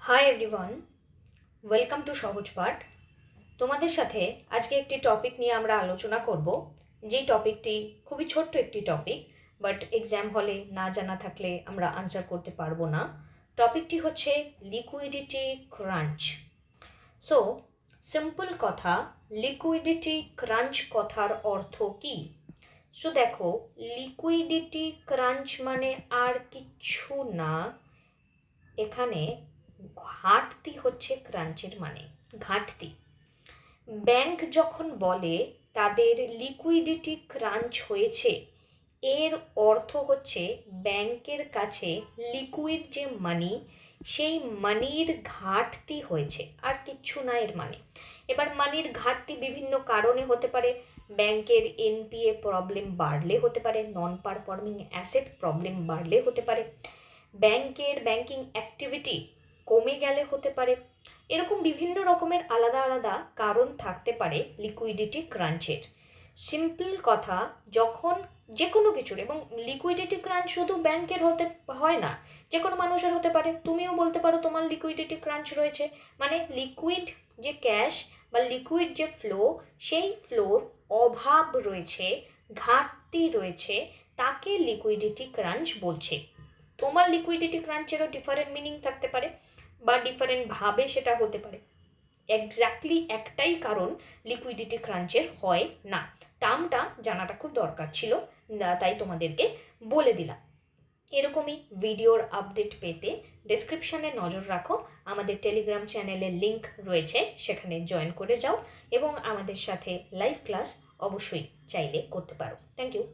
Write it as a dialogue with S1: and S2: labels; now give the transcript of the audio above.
S1: Hi everyone, welcome to সহজ পাঠ। তোমাদের সাথে আজকে একটি টপিক নিয়ে আমরা আলোচনা করব, যেই টপিকটি খুবই ছোট্ট একটি টপিক, বাট এক্সাম হলে না জানা থাকলে আমরা আনসার করতে পারবো না। টপিকটি হচ্ছে লিকুইডিটি ক্রাঞ্চ। সো সিম্পল কথা, লিকুইডিটি ক্রাঞ্চ কথার অর্থ কী? সো দেখো, লিকুইডিটি ক্রাঞ্চ মানে আর কিচ্ছু না, এখানে ঘাটতি হচ্ছে ক্রাঞ্চের মানে ঘাটতি। ব্যাংক যখন বলে তাদের লিকুইডিটি ক্রাঞ্চ হয়েছে, এর অর্থ হচ্ছে ব্যাংকের কাছে লিকুইড যে মানি, সেই মানির ঘাটতি হয়েছে, আর কিচ্ছু না এর মানে। এবার মানির ঘাটতি বিভিন্ন কারণে হতে পারে। ব্যাংকের এনপিএ প্রবলেম বাড়লে হতে পারে, নন পারফর্মিং অ্যাসেট প্রবলেম বাড়লে হতে পারে, ব্যাংকের ব্যাংকিং অ্যাক্টিভিটি কমে গেলে হতে পারে। এরকম বিভিন্ন রকমের আলাদা আলাদা কারণ থাকতে পারে লিকুইডিটি ক্রাঞ্চের। সিম্পল কথা, যখন যে কোনো কিছুর, এবং লিকুইডিটি ক্রাঞ্চ শুধু ব্যাংকের হতে হয় না, যে কোনো মানুষের হতে পারে। তুমিও বলতে পারো তোমার লিকুইডিটি ক্রাঞ্চ রয়েছে, মানে লিকুইড যে ক্যাশ বা লিকুইড যে ফ্লো, সেই ফ্লোর অভাব রয়েছে, ঘাটতি রয়েছে, তাকে লিকুইডিটি ক্রাঞ্চ বলছে। তোমার লিকুইডিটি ক্রাঞ্চেরও ডিফারেন্ট মিনিং থাকতে পারে বা ডিফারেন্টভাবে সেটা হতে পারে। এক্স্যাক্টলি একটাই কারণ লিকুইডিটি ক্রাঞ্চের হয় না। টার্মটা জানাটা খুব দরকার ছিল, তাই তোমাদেরকে বলে দিলাম। এরকমই ভিডিওর আপডেট পেতে ডেসক্রিপশানে নজর রাখো, আমাদের টেলিগ্রাম চ্যানেলের লিঙ্ক রয়েছে, সেখানে জয়েন করে যাও এবং আমাদের সাথে লাইভ ক্লাস অবশ্যই চাইলে করতে পারো। Thank you.